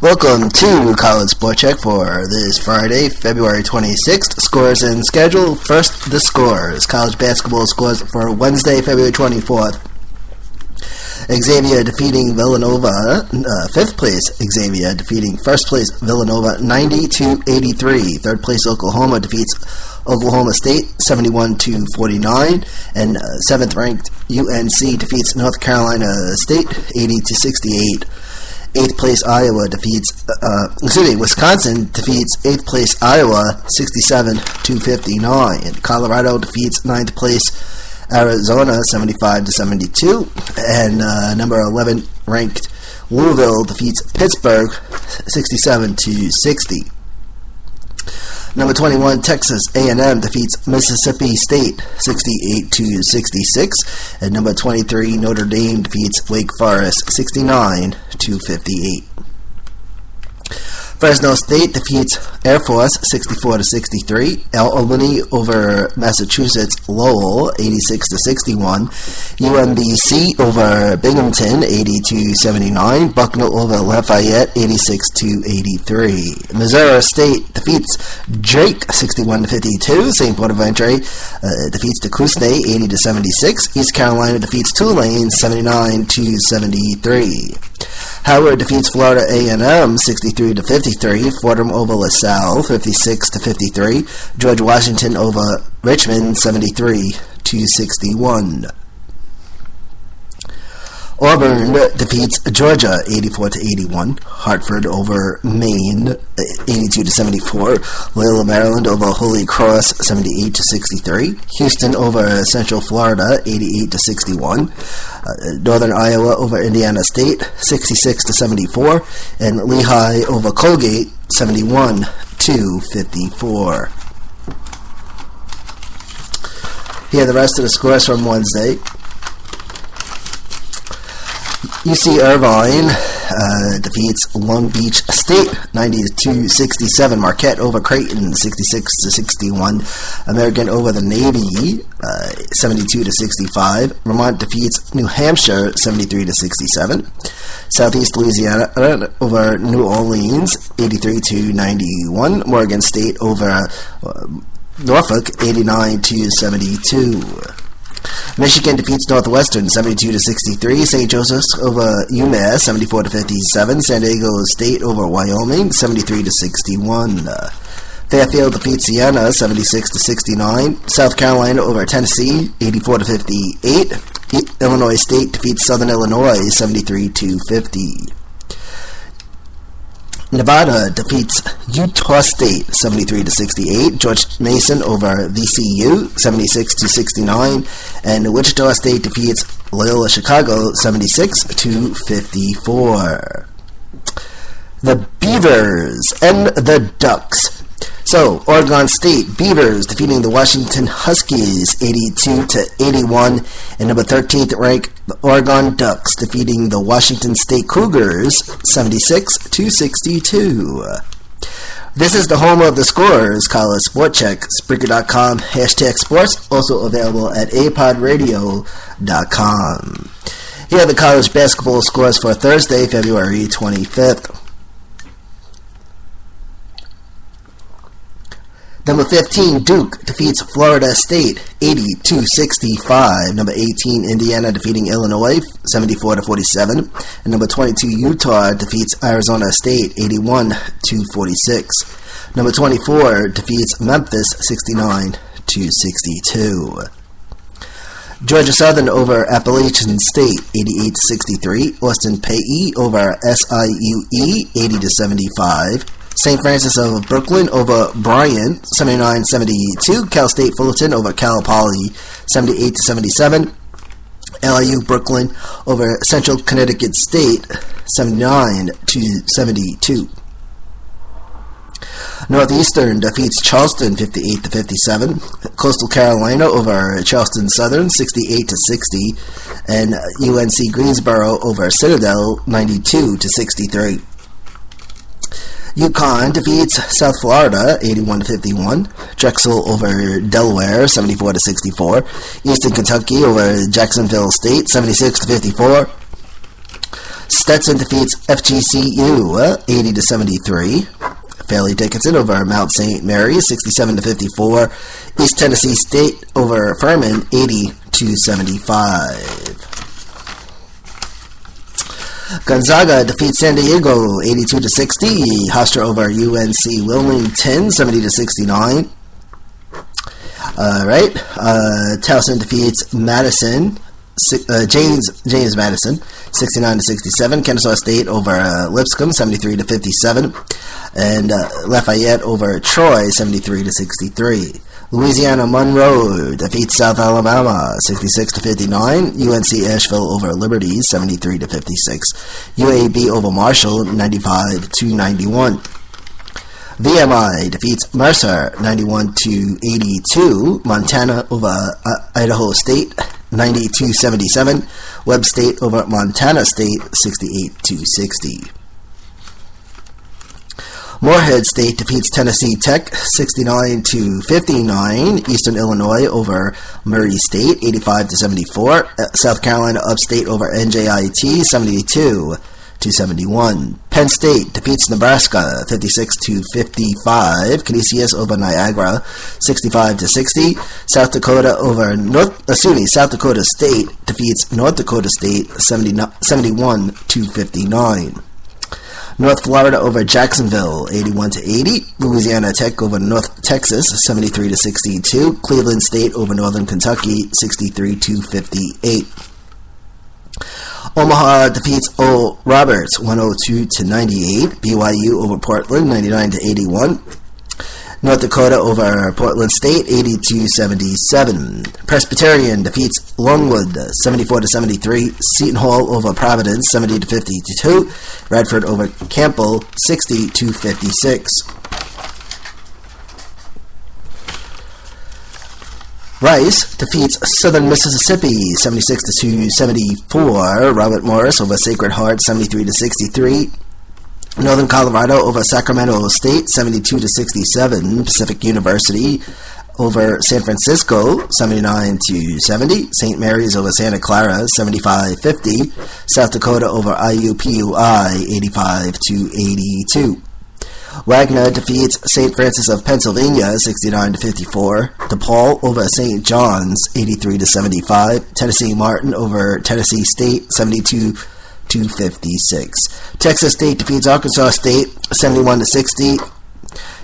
Welcome to College Sport Check for this Friday, February 26th. Scores and schedule. First, the scores. College basketball scores for Wednesday, February 24th. Xavier defeating Villanova, 5th place Xavier defeating 1st place Villanova 90-83. 3rd place Oklahoma defeats Oklahoma State 71-49, and 7th ranked UNC defeats North Carolina State 80-68. 8th place Iowa defeats, Wisconsin defeats 8th place Iowa 67-59. Colorado defeats 9th place Arizona 75-72, and number 11 ranked Louisville defeats Pittsburgh 67-60. Number 21 Texas A&M defeats Mississippi State 68-66, and number 23 Notre Dame defeats Wake Forest 69-58. Fresno State defeats Air Force 64-63. Albany over Massachusetts Lowell 86-61. UMBC over Binghamton 80-79. Bucknell over Lafayette 86-83. Missouri State defeats Drake 61-52. St. Bonaventure defeats DeCousnay 80-76. East Carolina defeats Tulane 79-73. Howard defeats Florida A&M 63-53. Fordham over LaSalle 56-53. George Washington over Richmond 73-61. Auburn defeats Georgia 84-81. Hartford over Maine 82-74. Loyola Maryland over Holy Cross 78-63. Houston over Central Florida 88-61. Northern Iowa over Indiana State 66-74, and Lehigh over Colgate 71-54. Here are the rest of the scores from Wednesday. UC Irvine defeats Long Beach State 90-67. Marquette over Creighton 66-61. American over the Navy 72-65. Vermont defeats New Hampshire 73-67. Southeast Louisiana over New Orleans 83-91. Morgan State over Norfolk 89-72. Michigan defeats Northwestern 72-63. St. Joseph's over UMass 74-57. San Diego State over Wyoming 73-61. Fairfield defeats Siena 76-69. South Carolina over Tennessee 84-58. Illinois State defeats Southern Illinois 73-50. Nevada defeats Utah State 73-68. George Mason over VCU 76-69, and Wichita State defeats Loyola Chicago 76-54. The Beavers and the Ducks. So, Oregon State Beavers defeating the Washington Huskies 82-81, and number 13th ranked the Oregon Ducks defeating the Washington State Cougars 76-62. This is the home of the scores, College Sport Check, Spreaker.com, #sports, also available at apodradio.com. Here are the college basketball scores for Thursday, February 25th. Number 15, Duke defeats Florida State 80-65. Number 18, Indiana defeating Illinois 74-47. And number 22, Utah defeats Arizona State 81-46. Number 24 defeats Memphis 69-62. Georgia Southern over Appalachian State 88-63. Austin Peay over SIUE 80-75. St. Francis of Brooklyn over Bryant 79-72. Cal State Fullerton over Cal Poly 78-77. LIU Brooklyn over Central Connecticut State 79-72. Northeastern defeats Charleston 58-57. Coastal Carolina over Charleston Southern 68-60, and UNC Greensboro over Citadel 92-63. UConn defeats South Florida 81-51. Drexel over Delaware 74-64. Eastern Kentucky over Jacksonville State 76-54. Stetson defeats FGCU 80-73. Fairleigh Dickinson over Mount St. Mary's 67-54. East Tennessee State over Furman 80-75. Gonzaga defeats San Diego 82-60. Hofstra over UNC Wilmington 70-69. Towson defeats Madison. James Madison 69-67. Kennesaw State over Lipscomb 73-57. And Lafayette over Troy 73-63. Louisiana Monroe defeats South Alabama 66-59. UNC Asheville over Liberty 73-56. UAB over Marshall 95-91. VMI defeats Mercer 91-82. Montana over Idaho State 92-77. Webb State over Montana State 68-60. Morehead State defeats Tennessee Tech 69-59. Eastern Illinois over Murray State 85-74. South Carolina Upstate over NJIT 72-71. Penn State defeats Nebraska 56-55. Canisius over Niagara 65-60. South Dakota State defeats North Dakota State 71-59. North Florida over Jacksonville 81-80. Louisiana Tech over North Texas 73-62. Cleveland State over Northern Kentucky 63-58. Omaha defeats Oral Roberts 102-98. BYU over Portland 99-81. North Dakota over Portland State 82-77. Presbyterian defeats Longwood 74-73. Seton Hall over Providence 70-52. Radford over Campbell 60-56. Rice defeats Southern Mississippi 76-74. Robert Morris over Sacred Heart 73-63. Northern Colorado over Sacramento State 72-67. Pacific University over San Francisco 79-70. St. Mary's over Santa Clara 75-50. South Dakota over IUPUI 85-82. Wagner defeats St. Francis of Pennsylvania 69-54. DePaul over St. John's 83-75. Tennessee Martin over Tennessee State 72-56. Texas State defeats Arkansas State 71-60.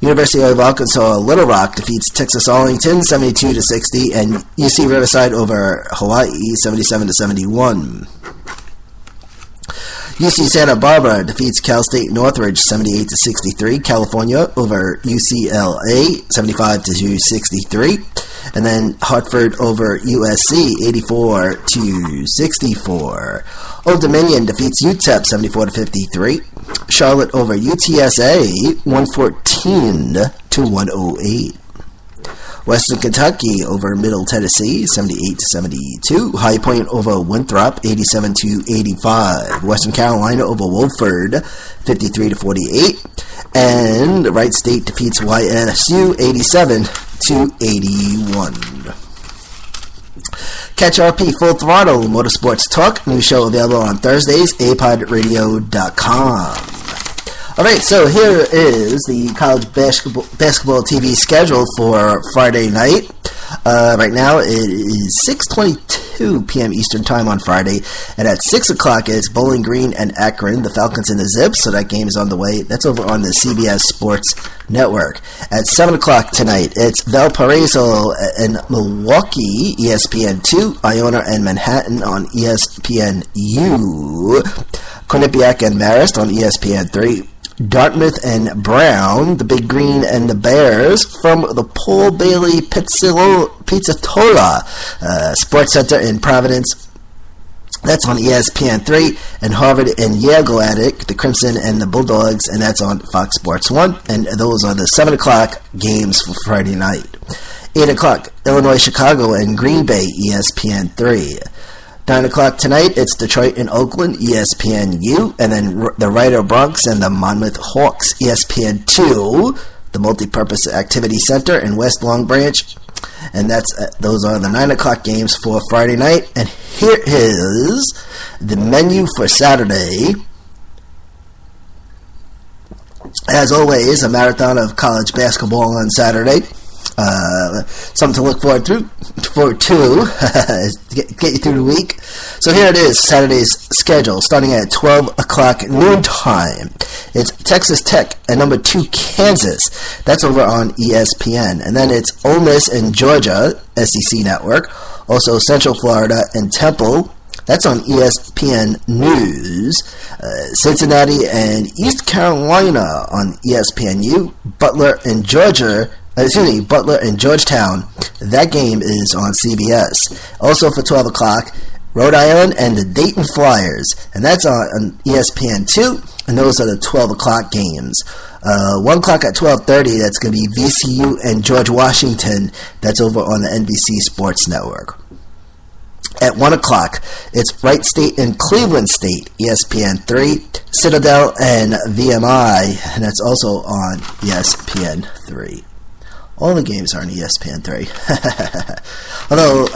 University of Arkansas Little Rock defeats Texas Arlington 72-60, and UC Riverside over Hawaii 77-71. UC Santa Barbara defeats Cal State Northridge 78-63. California over UCLA 75-63. And then Hartford over USC 84-64. Old Dominion defeats UTEP 74-53. Charlotte over UTSA 114-108. Western Kentucky over Middle Tennessee 78-72. High Point over Winthrop 87-85. Western Carolina over Wofford 53-48. And Wright State defeats YSU 87-81. Catch RP Full Throttle Motorsports Talk, new show available on Thursdays, apodradio.com. Alright, so here is the college basketball TV schedule for Friday night. Right now it is 6:22 p.m. Eastern Time on Friday, and at 6 o'clock it's Bowling Green and Akron, the Falcons and the Zips, so that game is on the way. That's over on the CBS Sports Network. At 7 o'clock tonight, it's Valparaiso and Milwaukee, ESPN2, Iona and Manhattan on ESPNU, Quinnipiac and Marist on ESPN3, Dartmouth and Brown, the Big Green and the Bears from the Paul Bailey Pizzatola Sports Center in Providence. That's on ESPN3. And Harvard and Yale go at it, the Crimson and the Bulldogs, and that's on Fox Sports 1. And those are the 7 o'clock games for Friday night. 8 o'clock, Illinois, Chicago, and Green Bay, ESPN3. 9 o'clock tonight, it's Detroit and Oakland, ESPNU, and then the Ryder Bronx and the Monmouth Hawks, ESPN2, the Multipurpose Activity Center in West Long Branch. And those are the 9 o'clock games for Friday night. And here is the menu for Saturday. As always, a marathon of college basketball on Saturday. Something to look forward to, get you through the week. So here it is, Saturday's schedule, starting at 12 o'clock noontime. It's Texas Tech and number 2 Kansas. That's over on ESPN. And then it's Ole Miss and Georgia, SEC Network. Also Central Florida and Temple. That's on ESPN News. Cincinnati and East Carolina on ESPNU. Butler and Georgetown. That game is on CBS. Also for 12 o'clock, Rhode Island and the Dayton Flyers. And that's on ESPN2. And those are the 12 o'clock games. 1 o'clock at 12:30, that's going to be VCU and George Washington. That's over on the NBC Sports Network. At 1 o'clock, it's Wright State and Cleveland State, ESPN3, Citadel and VMI, and that's also on ESPN3. All the games are on ESPN3. Although,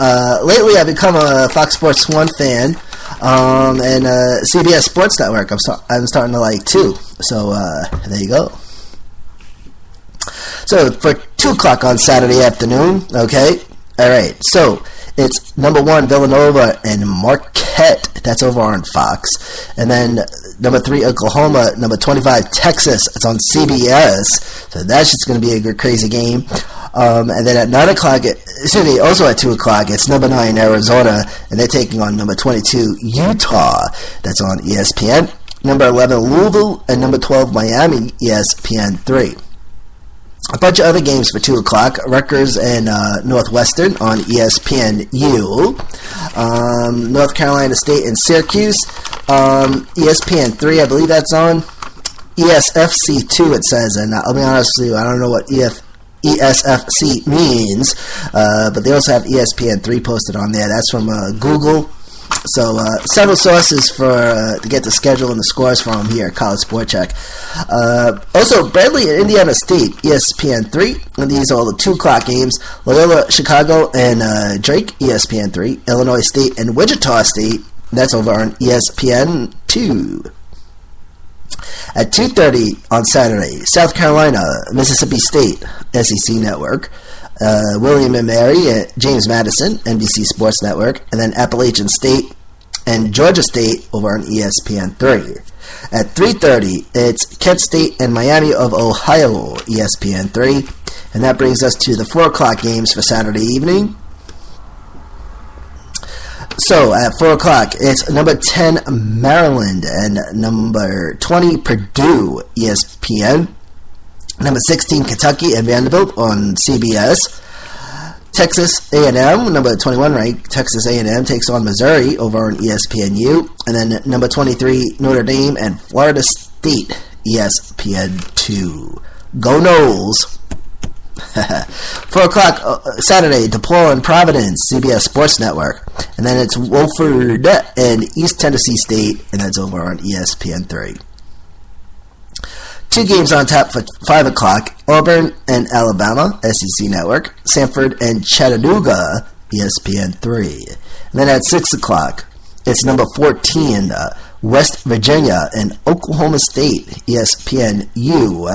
lately I've become a Fox Sports 1 fan, and CBS Sports Network I'm starting to like too. So, there you go. So, for 2 o'clock on Saturday afternoon, okay? Alright, so it's number 1 Villanova and Marquette. That's over on Fox. And then number 3 Oklahoma, number 25 Texas. It's on CBS. So that's just going to be a good crazy game. And then at 9 o'clock, also at 2 o'clock, it's number 9 Arizona, and they're taking on number 22 Utah. That's on ESPN. Number 11 Louisville and number 12 Miami, ESPN3. A bunch of other games for 2 o'clock. Rutgers and Northwestern on ESPNU. North Carolina State and Syracuse. ESPN3, I believe that's on. ESFC2, it says. And I'll be honest with you, I don't know what ESFC means. But they also have ESPN3 posted on there. That's from Google. So, several sources to get the schedule and the scores from here at College Sport Check. Also, Bradley and Indiana State, ESPN3. And these are all the 2 o'clock games. Loyola, Chicago, and Drake, ESPN3. Illinois State and Wichita State, that's over on ESPN2. At 2:30 on Saturday, South Carolina, Mississippi State, SEC Network. William and Mary, James Madison, NBC Sports Network, and then Appalachian State and Georgia State over on ESPN3. At 3:30, it's Kent State and Miami of Ohio, ESPN3, and that brings us to the 4 o'clock games for Saturday evening. So, at 4 o'clock, it's number 10 Maryland and number 20 Purdue, ESPN. Number 16, Kentucky and Vanderbilt on CBS. Texas A&M, number 21 ranked Texas A&M takes on Missouri over on ESPNU. And then number 23, Notre Dame and Florida State, ESPN2. Go Noles! 4 o'clock Saturday, DePaul and Providence, CBS Sports Network. And then it's Wofford and East Tennessee State, and that's over on ESPN3. 2 games on tap for 5 o'clock. Auburn and Alabama, SEC Network. Samford and Chattanooga, ESPN3. And then at 6 o'clock, it's number 14, West Virginia and Oklahoma State, ESPNU.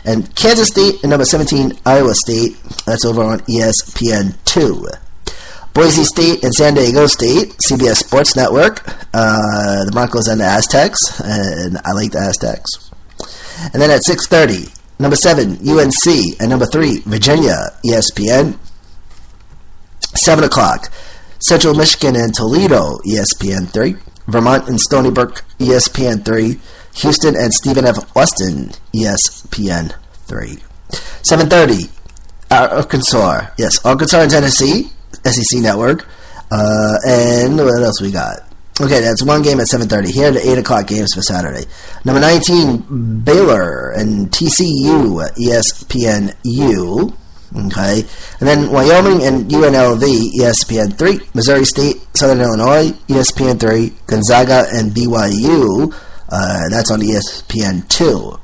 And Kansas State and number 17, Iowa State. That's over on ESPN2. Boise State and San Diego State, CBS Sports Network. The Broncos and the Aztecs. And I like the Aztecs. And then at 6:30, number 7, UNC, and number 3, Virginia, ESPN. 7 o'clock, Central Michigan and Toledo, ESPN3. Vermont and Stony Brook, ESPN3. Houston and Stephen F. Austin, ESPN3. 7:30, Arkansas and Tennessee, SEC Network. And what else we got? Okay, that's 1 game at 7:30. Here are the 8 o'clock games for Saturday. Number 19, Baylor and TCU, ESPNU. Okay. And then Wyoming and UNLV, ESPN3. Missouri State, Southern Illinois, ESPN3. Gonzaga and BYU, that's on ESPN2.